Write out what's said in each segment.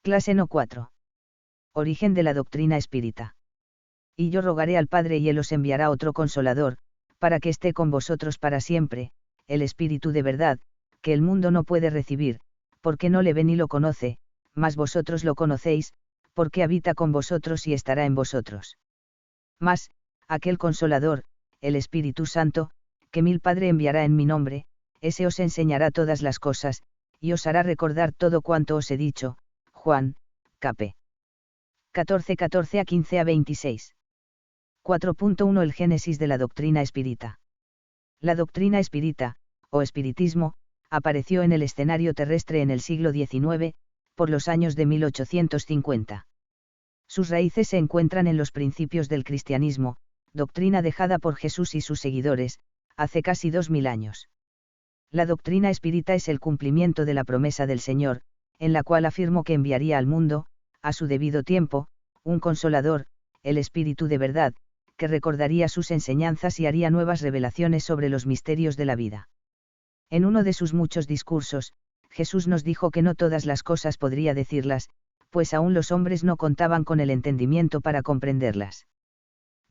Clase no 4. Origen de la doctrina espírita. Y yo rogaré al Padre y Él os enviará otro Consolador, para que esté con vosotros para siempre, el Espíritu de verdad, que el mundo no puede recibir, porque no le ve ni lo conoce, mas vosotros lo conocéis, porque habita con vosotros y estará en vosotros. Mas, aquel Consolador, el Espíritu Santo, que mi Padre enviará en mi nombre, ese os enseñará todas las cosas, y os hará recordar todo cuanto os he dicho. Juan, cap. 14:14 a 15 a 26. 4.1 El génesis de la doctrina espírita. La doctrina espírita, o espiritismo, apareció en el escenario terrestre en el siglo XIX, por los años de 1850. Sus raíces se encuentran en los principios del cristianismo, doctrina dejada por Jesús y sus seguidores, hace casi 2000 años. La doctrina espírita es el cumplimiento de la promesa del Señor, en la cual afirmó que enviaría al mundo, a su debido tiempo, un Consolador, el Espíritu de verdad, que recordaría sus enseñanzas y haría nuevas revelaciones sobre los misterios de la vida. En uno de sus muchos discursos, Jesús nos dijo que no todas las cosas podría decirlas, pues aún los hombres no contaban con el entendimiento para comprenderlas.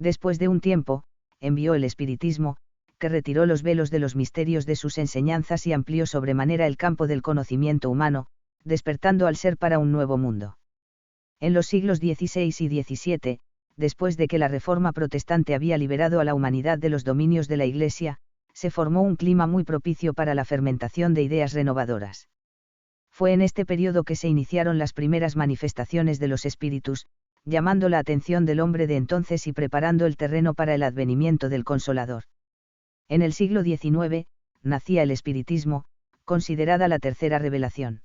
Después de un tiempo, envió el espiritismo, que retiró los velos de los misterios de sus enseñanzas y amplió sobremanera el campo del conocimiento humano, despertando al ser para un nuevo mundo. En los siglos XVI y XVII, después de que la Reforma protestante había liberado a la humanidad de los dominios de la Iglesia, se formó un clima muy propicio para la fermentación de ideas renovadoras. Fue en este periodo que se iniciaron las primeras manifestaciones de los espíritus, llamando la atención del hombre de entonces y preparando el terreno para el advenimiento del Consolador. En el siglo XIX, nacía el espiritismo, considerada la tercera revelación.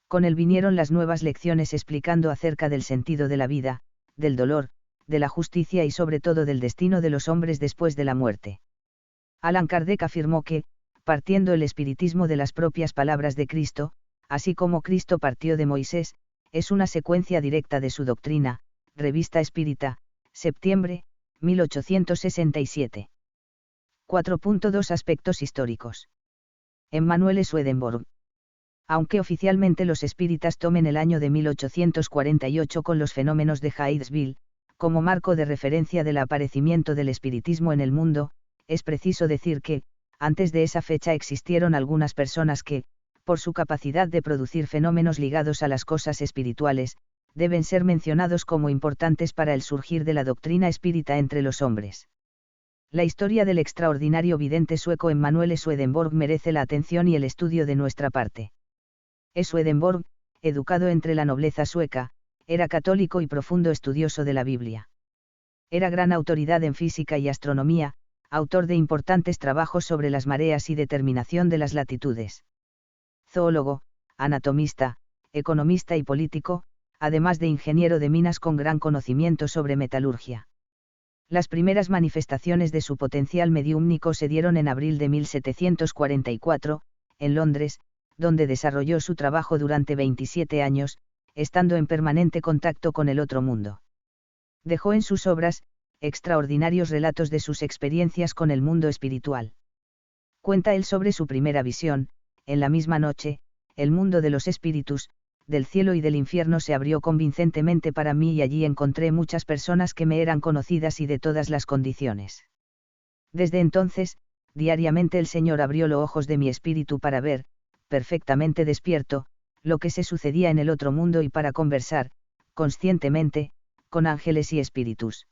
Con él vinieron las nuevas lecciones explicando acerca del sentido de la vida, del dolor, de la justicia y sobre todo del destino de los hombres después de la muerte. Allan Kardec afirmó que, partiendo el espiritismo de las propias palabras de Cristo, así como Cristo partió de Moisés, es una secuencia directa de su doctrina. Revista Espírita, septiembre, 1867. 4.2 Aspectos históricos. Emmanuel Swedenborg. Aunque oficialmente los espíritas tomen el año de 1848 con los fenómenos de Hydesville, como marco de referencia del aparecimiento del espiritismo en el mundo, es preciso decir que, antes de esa fecha existieron algunas personas que, por su capacidad de producir fenómenos ligados a las cosas espirituales, deben ser mencionados como importantes para el surgir de la doctrina espírita entre los hombres. La historia del extraordinario vidente sueco Emmanuel Swedenborg merece la atención y el estudio de nuestra parte. Swedenborg, educado entre la nobleza sueca, era católico y profundo estudioso de la Biblia. Era gran autoridad en física y astronomía, autor de importantes trabajos sobre las mareas y determinación de las latitudes. Zoólogo, anatomista, economista y político, además de ingeniero de minas con gran conocimiento sobre metalurgia. Las primeras manifestaciones de su potencial mediúmnico se dieron en abril de 1744, en Londres, donde desarrolló su trabajo durante 27 años, estando en permanente contacto con el otro mundo. Dejó en sus obras, extraordinarios relatos de sus experiencias con el mundo espiritual. Cuenta él sobre su primera visión: en la misma noche, el mundo de los espíritus, del cielo y del infierno se abrió convincentemente para mí y allí encontré muchas personas que me eran conocidas y de todas las condiciones. Desde entonces, diariamente el Señor abrió los ojos de mi espíritu para ver, perfectamente despierto, lo que se sucedía en el otro mundo y para conversar, conscientemente, con ángeles y espíritus.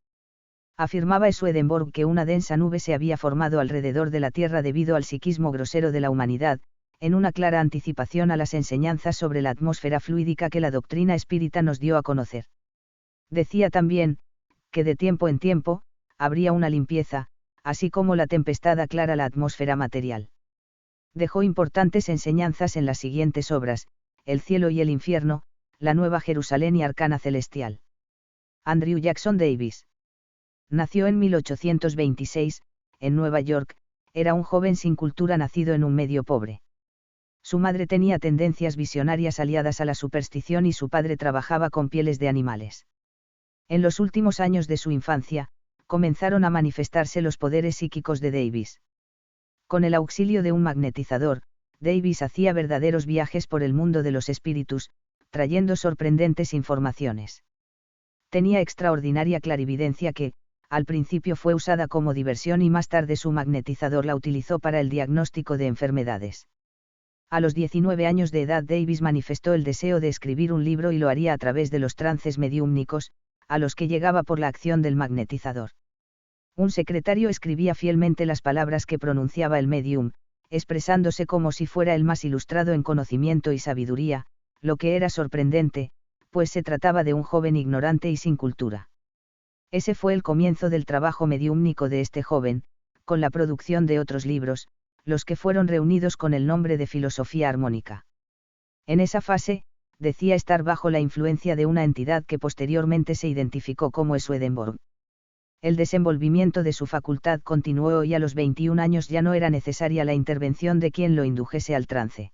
Afirmaba Swedenborg que una densa nube se había formado alrededor de la Tierra debido al psiquismo grosero de la humanidad, en una clara anticipación a las enseñanzas sobre la atmósfera fluídica que la doctrina espírita nos dio a conocer. Decía también, que de tiempo en tiempo, habría una limpieza, así como la tempestad aclara la atmósfera material. Dejó importantes enseñanzas en las siguientes obras: El cielo y el infierno, La Nueva Jerusalén y Arcana Celestial. Andrew Jackson Davis. Nació en 1826, en Nueva York, era un joven sin cultura nacido en un medio pobre. Su madre tenía tendencias visionarias aliadas a la superstición y su padre trabajaba con pieles de animales. En los últimos años de su infancia, comenzaron a manifestarse los poderes psíquicos de Davis. Con el auxilio de un magnetizador, Davis hacía verdaderos viajes por el mundo de los espíritus, extrayendo sorprendentes informaciones. Tenía extraordinaria clarividencia que, al principio fue usada como diversión y más tarde su magnetizador la utilizó para el diagnóstico de enfermedades. A los 19 años de edad Davis manifestó el deseo de escribir un libro y lo haría a través de los trances mediúmnicos, a los que llegaba por la acción del magnetizador. Un secretario escribía fielmente las palabras que pronunciaba el medium, expresándose como si fuera el más ilustrado en conocimiento y sabiduría, lo que era sorprendente, pues se trataba de un joven ignorante y sin cultura. Ese fue el comienzo del trabajo mediúmnico de este joven, con la producción de otros libros, los que fueron reunidos con el nombre de Filosofía Armónica. En esa fase, decía estar bajo la influencia de una entidad que posteriormente se identificó como Swedenborg. El desenvolvimiento de su facultad continuó y a los 21 años ya no era necesaria la intervención de quien lo indujese al trance.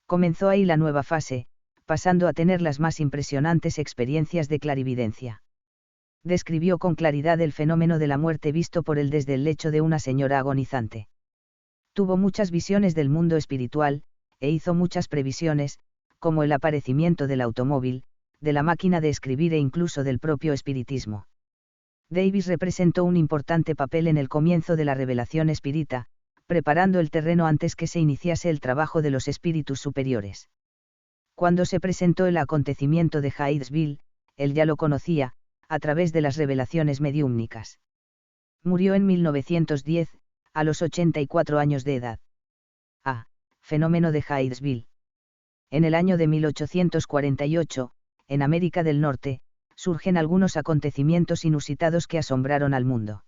Comenzó ahí la nueva fase, pasando a tener las más impresionantes experiencias de clarividencia. Describió con claridad el fenómeno de la muerte visto por él desde el lecho de una señora agonizante. Tuvo muchas visiones del mundo espiritual, e hizo muchas previsiones, como el aparecimiento del automóvil, de la máquina de escribir e incluso del propio espiritismo. Davis representó un importante papel en el comienzo de la revelación espírita, preparando el terreno antes que se iniciase el trabajo de los espíritus superiores. Cuando se presentó el acontecimiento de Hydesville, él ya lo conocía, a través de las revelaciones mediúmnicas. Murió en 1910, a los 84 años de edad. Fenómeno de Hydesville. En el año de 1848, en América del Norte, surgen algunos acontecimientos inusitados que asombraron al mundo.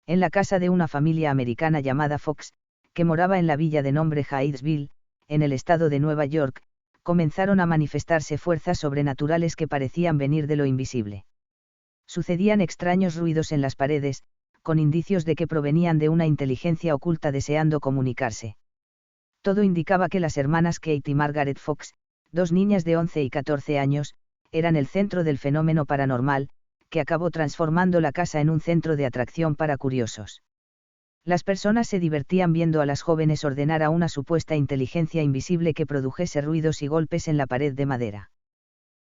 En la casa de una familia americana llamada Fox, que moraba en la villa de nombre Hydesville, en el estado de Nueva York, comenzaron a manifestarse fuerzas sobrenaturales que parecían venir de lo invisible. Sucedían extraños ruidos en las paredes, con indicios de que provenían de una inteligencia oculta deseando comunicarse. Todo indicaba que las hermanas Kate y Margaret Fox, dos niñas de 11 y 14 años, eran el centro del fenómeno paranormal, que acabó transformando la casa en un centro de atracción para curiosos. Las personas se divertían viendo a las jóvenes ordenar a una supuesta inteligencia invisible que produjese ruidos y golpes en la pared de madera.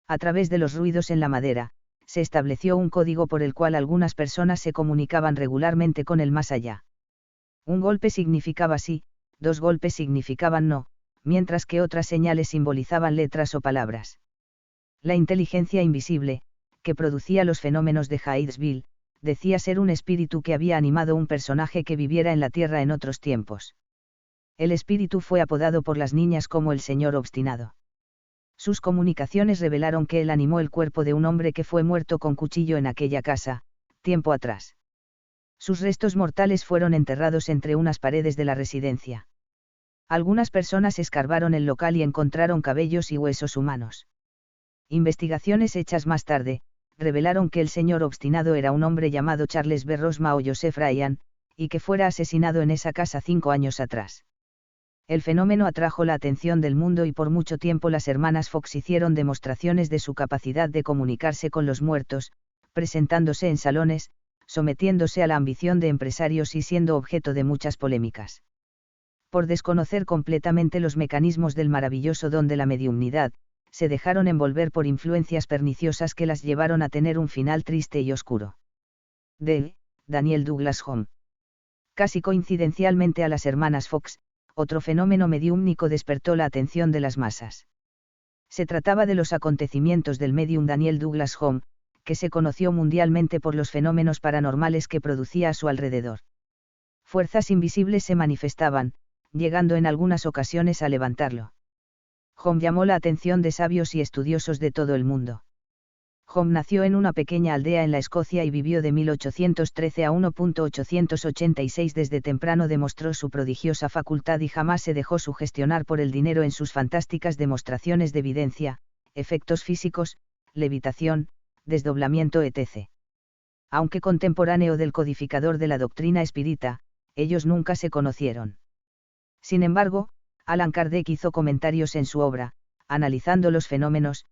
A través de los ruidos en la madera, se estableció un código por el cual algunas personas se comunicaban regularmente con el más allá. Un golpe significaba sí, dos golpes significaban no, mientras que otras señales simbolizaban letras o palabras. La inteligencia invisible, que producía los fenómenos de Hydesville, decía ser un espíritu que había animado un personaje que viviera en la Tierra en otros tiempos. El espíritu fue apodado por las niñas como el Señor Obstinado. Sus comunicaciones revelaron que él animó el cuerpo de un hombre que fue muerto con cuchillo en aquella casa, tiempo atrás. Sus restos mortales fueron enterrados entre unas paredes de la residencia. Algunas personas escarbaron el local y encontraron cabellos y huesos humanos. Investigaciones hechas más tarde, revelaron que el señor Obstinado era un hombre llamado Charles B. Rosma o Joseph Ryan, y que fuera asesinado en esa casa 5 años atrás. El fenómeno atrajo la atención del mundo y por mucho tiempo las hermanas Fox hicieron demostraciones de su capacidad de comunicarse con los muertos, presentándose en salones, sometiéndose a la ambición de empresarios y siendo objeto de muchas polémicas. Por desconocer completamente los mecanismos del maravilloso don de la mediumnidad, se dejaron envolver por influencias perniciosas que las llevaron a tener un final triste y oscuro. De Daniel Douglas Home. Casi coincidencialmente a las hermanas Fox, otro fenómeno mediúmnico despertó la atención de las masas. Se trataba de los acontecimientos del medium Daniel Douglas Home, que se conoció mundialmente por los fenómenos paranormales que producía a su alrededor. Fuerzas invisibles se manifestaban, llegando en algunas ocasiones a levantarlo. Home llamó la atención de sabios y estudiosos de todo el mundo. Home nació en una pequeña aldea en la Escocia y vivió de 1813 a 1886. Desde temprano demostró su prodigiosa facultad y jamás se dejó sugestionar por el dinero en sus fantásticas demostraciones de evidencia, efectos físicos, levitación, desdoblamiento etc. Aunque contemporáneo del codificador de la doctrina espírita, ellos nunca se conocieron. Sin embargo, Allan Kardec hizo comentarios en su obra, analizando los fenómenos,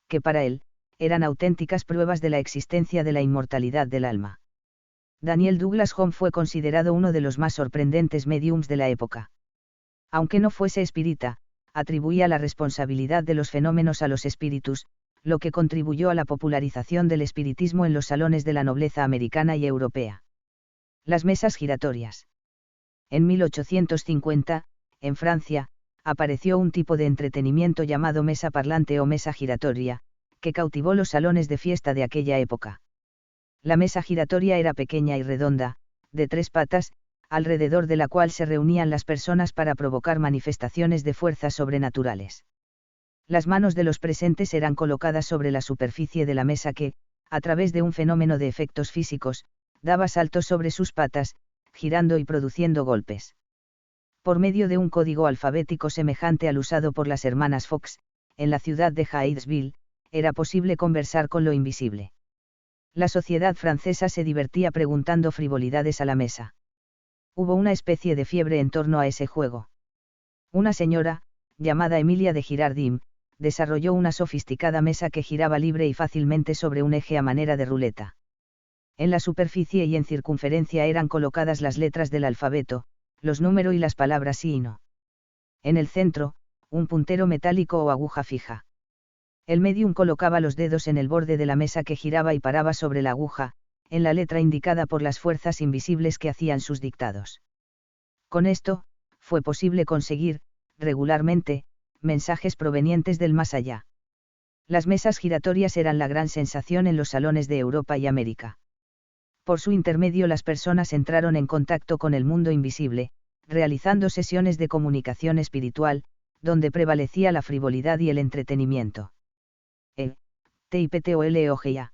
que para él, eran auténticas pruebas de la existencia de la inmortalidad del alma. Daniel Douglas Home fue considerado uno de los más sorprendentes médiums de la época. Aunque no fuese espírita, atribuía la responsabilidad de los fenómenos a los espíritus, lo que contribuyó a la popularización del espiritismo en los salones de la nobleza americana y europea. Las mesas giratorias. En 1850, en Francia, apareció un tipo de entretenimiento llamado mesa parlante o mesa giratoria, que cautivó los salones de fiesta de aquella época. La mesa giratoria era pequeña y redonda, de 3 patas, alrededor de la cual se reunían las personas para provocar manifestaciones de fuerzas sobrenaturales. Las manos de los presentes eran colocadas sobre la superficie de la mesa que, a través de un fenómeno de efectos físicos, daba saltos sobre sus patas, girando y produciendo golpes. Por medio de un código alfabético semejante al usado por las hermanas Fox, en la ciudad de Hydesville, era posible conversar con lo invisible. La sociedad francesa se divertía preguntando frivolidades a la mesa. Hubo una especie de fiebre en torno a ese juego. Una señora, llamada Emilia de Girardin, desarrolló una sofisticada mesa que giraba libre y fácilmente sobre un eje a manera de ruleta. En la superficie y en circunferencia eran colocadas las letras del alfabeto, los números y las palabras sí y no. En el centro, un puntero metálico o aguja fija. El medium colocaba los dedos en el borde de la mesa que giraba y paraba sobre la aguja, en la letra indicada por las fuerzas invisibles que hacían sus dictados. Con esto, fue posible conseguir, regularmente, mensajes provenientes del más allá. Las mesas giratorias eran la gran sensación en los salones de Europa y América. Por su intermedio las personas entraron en contacto con el mundo invisible, realizando sesiones de comunicación espiritual, donde prevalecía la frivolidad y el entretenimiento. TIPTOLOGIA.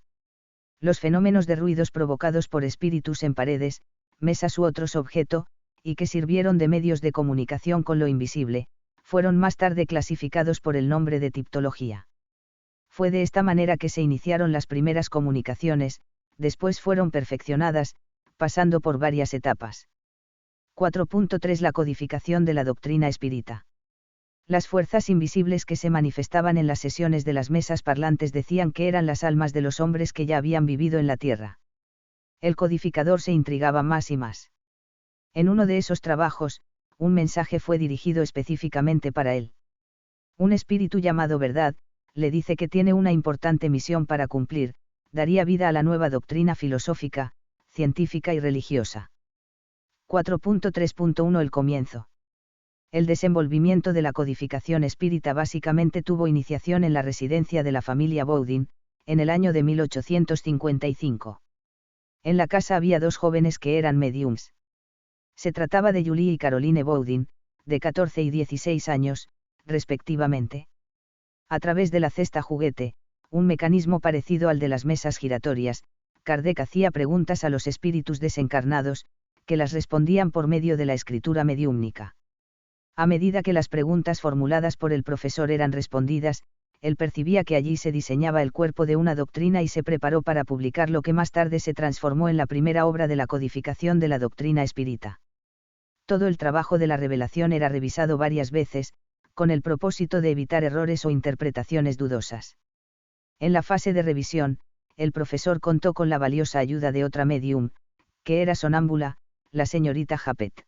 Los fenómenos de ruidos provocados por espíritus en paredes, mesas u otros objetos, y que sirvieron de medios de comunicación con lo invisible, fueron más tarde clasificados por el nombre de tiptología. Fue de esta manera que se iniciaron las primeras comunicaciones, después fueron perfeccionadas, pasando por varias etapas. 4.3 La codificación de la doctrina espírita. Las fuerzas invisibles que se manifestaban en las sesiones de las mesas parlantes decían que eran las almas de los hombres que ya habían vivido en la tierra. El codificador se intrigaba más y más. En uno de esos trabajos, un mensaje fue dirigido específicamente para él. Un espíritu llamado Verdad, le dice que tiene una importante misión para cumplir, daría vida a la nueva doctrina filosófica, científica y religiosa. 4.3.1 El comienzo. El desenvolvimiento de la codificación espírita básicamente tuvo iniciación en la residencia de la familia Bowden, en el año de 1855. En la casa había 2 jóvenes que eran mediums. Se trataba de Julie y Caroline Bowden, de 14 y 16 años, respectivamente. A través de la cesta juguete, un mecanismo parecido al de las mesas giratorias, Kardec hacía preguntas a los espíritus desencarnados, que las respondían por medio de la escritura mediúmnica. A medida que las preguntas formuladas por el profesor eran respondidas, él percibía que allí se diseñaba el cuerpo de una doctrina y se preparó para publicar lo que más tarde se transformó en la primera obra de la codificación de la doctrina espírita. Todo el trabajo de la revelación era revisado varias veces, con el propósito de evitar errores o interpretaciones dudosas. En la fase de revisión, el profesor contó con la valiosa ayuda de otra medium, que era sonámbula, la señorita Japet.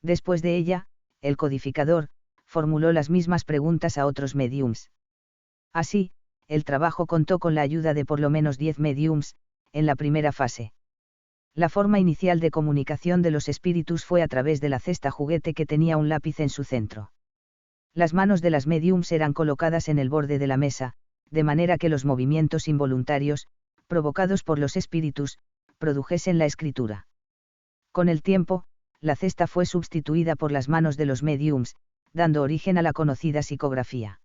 Después de ella, el codificador, formuló las mismas preguntas a otros mediums. Así, el trabajo contó con la ayuda de por lo menos 10 mediums, en la primera fase. La forma inicial de comunicación de los espíritus fue a través de la cesta juguete que tenía un lápiz en su centro. Las manos de las mediums eran colocadas en el borde de la mesa, de manera que los movimientos involuntarios, provocados por los espíritus, produjesen la escritura. Con el tiempo, la cesta fue sustituida por las manos de los mediums, dando origen a la conocida psicografía.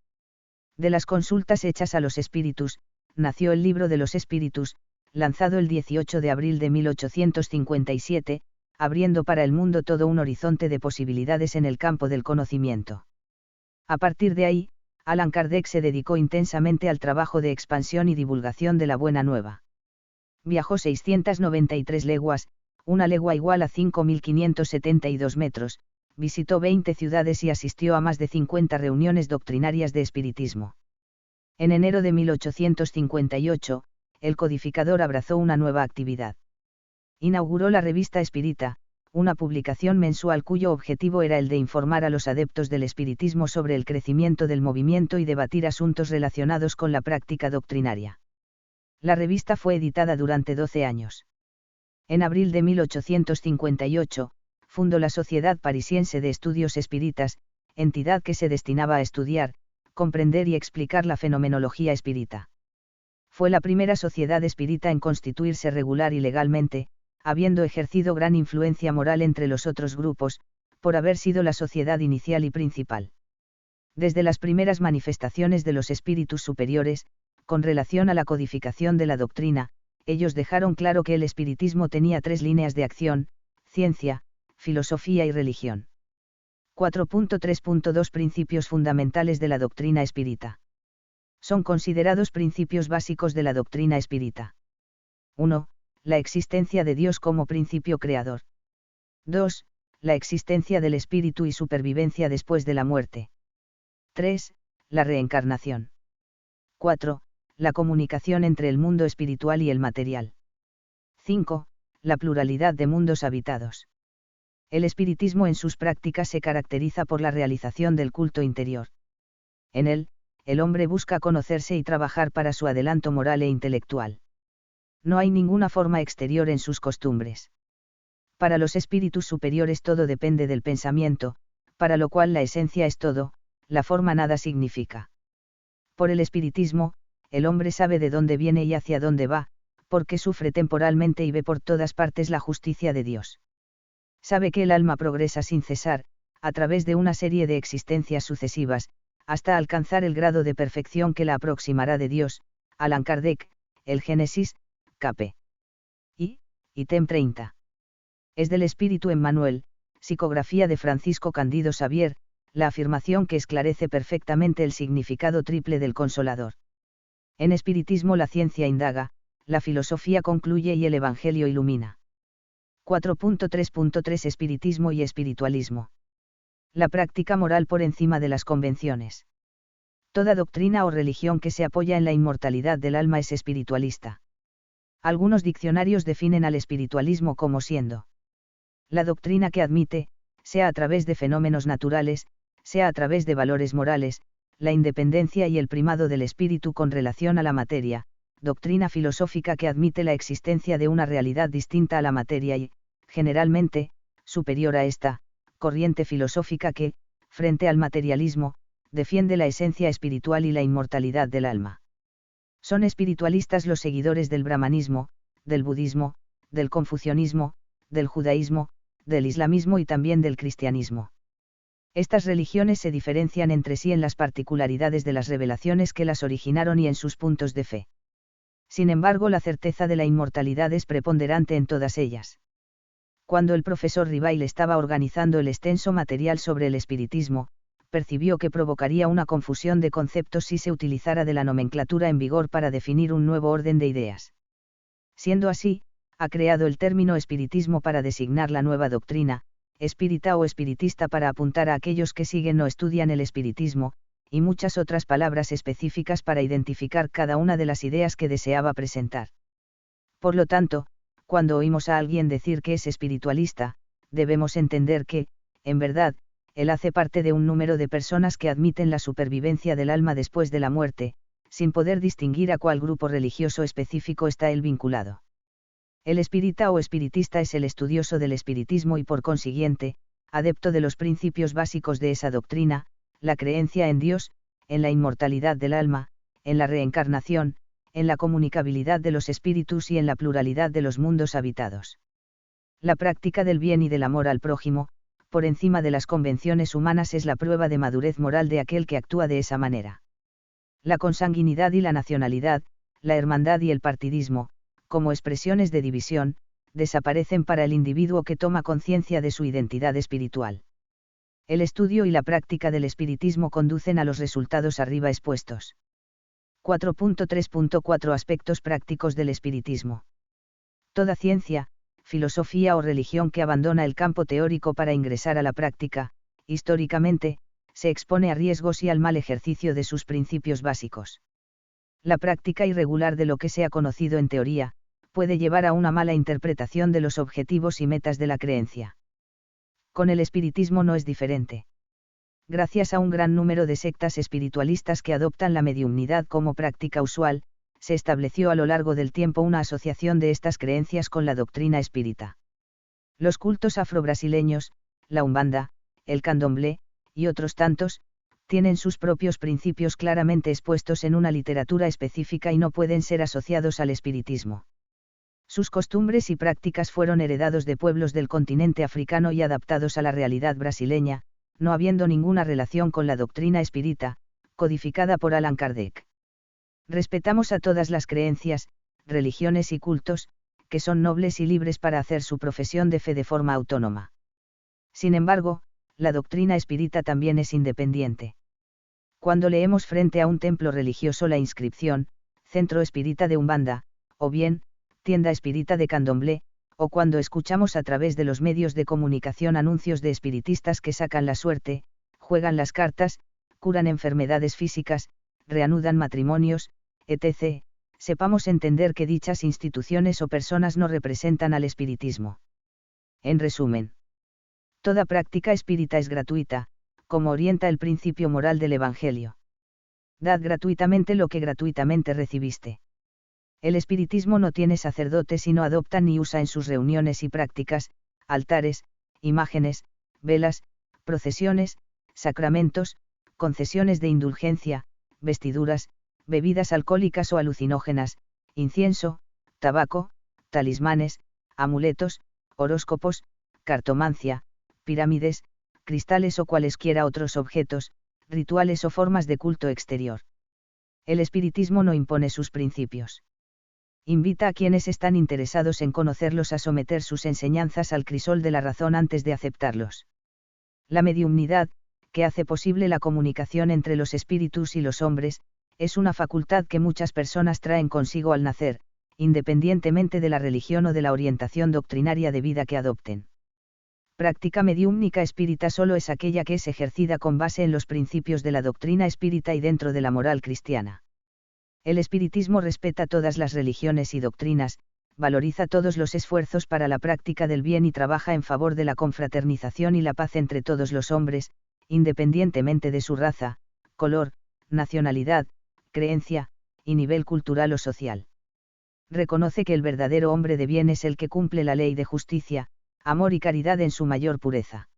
De las consultas hechas a los espíritus, nació el Libro de los Espíritus, lanzado el 18 de abril de 1857, abriendo para el mundo todo un horizonte de posibilidades en el campo del conocimiento. A partir de ahí, Allan Kardec se dedicó intensamente al trabajo de expansión y divulgación de la Buena Nueva. Viajó 693 leguas, una legua igual a 5.572 metros, visitó 20 ciudades y asistió a más de 50 reuniones doctrinarias de espiritismo. En enero de 1858, el codificador abrazó una nueva actividad. Inauguró la revista Espírita, una publicación mensual cuyo objetivo era el de informar a los adeptos del espiritismo sobre el crecimiento del movimiento y debatir asuntos relacionados con la práctica doctrinaria. La revista fue editada durante 12 años. En abril de 1858, fundó la Sociedad Parisiense de Estudios Espíritas, entidad que se destinaba a estudiar, comprender y explicar la fenomenología espírita. Fue la primera sociedad espírita en constituirse regular y legalmente, habiendo ejercido gran influencia moral entre los otros grupos, por haber sido la sociedad inicial y principal. Desde las primeras manifestaciones de los espíritus superiores, con relación a la codificación de la doctrina, ellos dejaron claro que el espiritismo tenía 3 líneas de acción: ciencia, filosofía y religión. 4.3.2 Principios fundamentales de la doctrina espírita. Son considerados principios básicos de la doctrina espírita. 1. La existencia de Dios como principio creador. 2. La existencia del espíritu y supervivencia después de la muerte. 3. La reencarnación. 4. La comunicación entre el mundo espiritual y el material. 5. La pluralidad de mundos habitados. El espiritismo en sus prácticas se caracteriza por la realización del culto interior. En él, el hombre busca conocerse y trabajar para su adelanto moral e intelectual. No hay ninguna forma exterior en sus costumbres. Para los espíritus superiores todo depende del pensamiento, para lo cual la esencia es todo, la forma nada significa. Por el espiritismo, el hombre sabe de dónde viene y hacia dónde va, porque sufre temporalmente y ve por todas partes la justicia de Dios. Sabe que el alma progresa sin cesar, a través de una serie de existencias sucesivas, hasta alcanzar el grado de perfección que la aproximará de Dios. Allan Kardec, El Génesis, Cap. Item 30. Es del Espíritu Emmanuel, psicografía de Francisco Candido Xavier, la afirmación que esclarece perfectamente el significado triple del Consolador. En espiritismo la ciencia indaga, la filosofía concluye y el Evangelio ilumina. 4.3.3 Espiritismo y espiritualismo. La práctica moral por encima de las convenciones. Toda doctrina o religión que se apoya en la inmortalidad del alma es espiritualista. Algunos diccionarios definen al espiritualismo como siendo la doctrina que admite, sea a través de fenómenos naturales, sea a través de valores morales, la independencia y el primado del espíritu con relación a la materia, doctrina filosófica que admite la existencia de una realidad distinta a la materia y, generalmente, superior a esta, corriente filosófica que, frente al materialismo, defiende la esencia espiritual y la inmortalidad del alma. Son espiritualistas los seguidores del brahmanismo, del budismo, del confucianismo, del judaísmo, del islamismo y también del cristianismo. Estas religiones se diferencian entre sí en las particularidades de las revelaciones que las originaron y en sus puntos de fe. Sin embargo, la certeza de la inmortalidad es preponderante en todas ellas. Cuando el profesor Rivail estaba organizando el extenso material sobre el espiritismo, percibió que provocaría una confusión de conceptos si se utilizara de la nomenclatura en vigor para definir un nuevo orden de ideas. Siendo así, ha creado el término espiritismo para designar la nueva doctrina, espírita o espiritista para apuntar a aquellos que siguen o estudian el espiritismo, y muchas otras palabras específicas para identificar cada una de las ideas que deseaba presentar. Por lo tanto, cuando oímos a alguien decir que es espiritualista, debemos entender que, en verdad, él hace parte de un número de personas que admiten la supervivencia del alma después de la muerte, sin poder distinguir a cuál grupo religioso específico está él vinculado. El espírita o espiritista es el estudioso del espiritismo y por consiguiente, adepto de los principios básicos de esa doctrina, la creencia en Dios, en la inmortalidad del alma, en la reencarnación, en la comunicabilidad de los espíritus y en la pluralidad de los mundos habitados. La práctica del bien y del amor al prójimo, por encima de las convenciones humanas, es la prueba de madurez moral de aquel que actúa de esa manera. La consanguinidad y la nacionalidad, la hermandad y el partidismo, como expresiones de división, desaparecen para el individuo que toma conciencia de su identidad espiritual. El estudio y la práctica del espiritismo conducen a los resultados arriba expuestos. 4.3.4 Aspectos prácticos del espiritismo. Toda ciencia, filosofía o religión que abandona el campo teórico para ingresar a la práctica, históricamente, se expone a riesgos y al mal ejercicio de sus principios básicos. La práctica irregular de lo que se ha conocido en teoría, puede llevar a una mala interpretación de los objetivos y metas de la creencia. Con el espiritismo no es diferente. Gracias a un gran número de sectas espiritualistas que adoptan la mediumnidad como práctica usual, se estableció a lo largo del tiempo una asociación de estas creencias con la doctrina espírita. Los cultos afrobrasileños, la Umbanda, el Candomblé, y otros tantos, tienen sus propios principios claramente expuestos en una literatura específica y no pueden ser asociados al espiritismo. Sus costumbres y prácticas fueron heredados de pueblos del continente africano y adaptados a la realidad brasileña, no habiendo ninguna relación con la doctrina espírita, codificada por Allan Kardec. Respetamos a todas las creencias, religiones y cultos, que son nobles y libres para hacer su profesión de fe de forma autónoma. Sin embargo, la doctrina espírita también es independiente. Cuando leemos frente a un templo religioso la inscripción, Centro Espírita de Umbanda, o bien, Tienda Espírita de Candomblé, o cuando escuchamos a través de los medios de comunicación anuncios de espiritistas que sacan la suerte, juegan las cartas, curan enfermedades físicas, reanudan matrimonios, etc., sepamos entender que dichas instituciones o personas no representan al espiritismo. En resumen, toda práctica espírita es gratuita, como orienta el principio moral del Evangelio. Dad gratuitamente lo que gratuitamente recibiste. El espiritismo no tiene sacerdotes y no adopta ni usa en sus reuniones y prácticas, altares, imágenes, velas, procesiones, sacramentos, concesiones de indulgencia, vestiduras, bebidas alcohólicas o alucinógenas, incienso, tabaco, talismanes, amuletos, horóscopos, cartomancia, pirámides, cristales o cualesquiera otros objetos, rituales o formas de culto exterior. El espiritismo no impone sus principios. Invita a quienes están interesados en conocerlos a someter sus enseñanzas al crisol de la razón antes de aceptarlos. La mediumnidad, que hace posible la comunicación entre los espíritus y los hombres, es una facultad que muchas personas traen consigo al nacer, independientemente de la religión o de la orientación doctrinaria de vida que adopten. Práctica mediúmnica espírita solo es aquella que es ejercida con base en los principios de la doctrina espírita y dentro de la moral cristiana. El espiritismo respeta todas las religiones y doctrinas, valoriza todos los esfuerzos para la práctica del bien y trabaja en favor de la confraternización y la paz entre todos los hombres, independientemente de su raza, color, nacionalidad, creencia, y nivel cultural o social. Reconoce que el verdadero hombre de bien es el que cumple la ley de justicia, amor y caridad en su mayor pureza.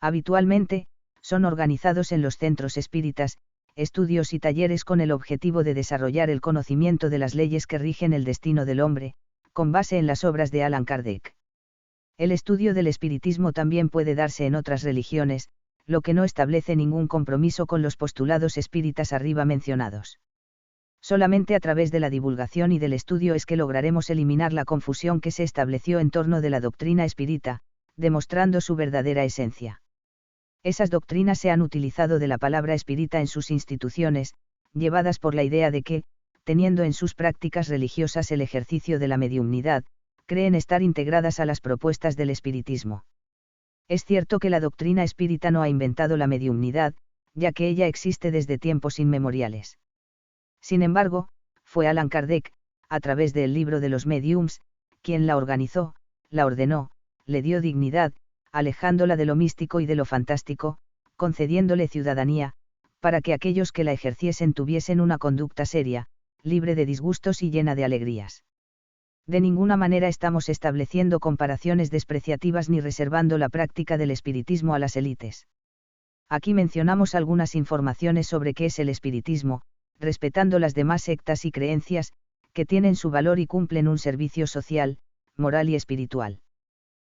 Habitualmente, son organizados en los centros espíritas, estudios y talleres con el objetivo de desarrollar el conocimiento de las leyes que rigen el destino del hombre, con base en las obras de Allan Kardec. El estudio del espiritismo también puede darse en otras religiones, lo que no establece ningún compromiso con los postulados espíritas arriba mencionados. Solamente a través de la divulgación y del estudio es que lograremos eliminar la confusión que se estableció en torno de la doctrina espírita, demostrando su verdadera esencia. Esas doctrinas se han utilizado de la palabra espírita en sus instituciones, llevadas por la idea de que, teniendo en sus prácticas religiosas el ejercicio de la mediumnidad, creen estar integradas a las propuestas del espiritismo. Es cierto que la doctrina espírita no ha inventado la mediumnidad, ya que ella existe desde tiempos inmemoriales. Sin embargo, fue Allan Kardec, a través del libro de los médiums, quien la organizó, la ordenó, le dio dignidad, alejándola de lo místico y de lo fantástico, concediéndole ciudadanía, para que aquellos que la ejerciesen tuviesen una conducta seria, libre de disgustos y llena de alegrías. De ninguna manera estamos estableciendo comparaciones despreciativas ni reservando la práctica del espiritismo a las élites. Aquí mencionamos algunas informaciones sobre qué es el espiritismo, respetando las demás sectas y creencias, que tienen su valor y cumplen un servicio social, moral y espiritual.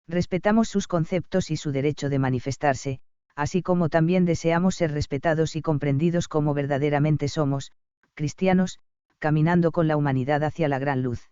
Respetamos sus conceptos y su derecho de manifestarse, así como también deseamos ser respetados y comprendidos como verdaderamente somos, cristianos, caminando con la humanidad hacia la gran luz.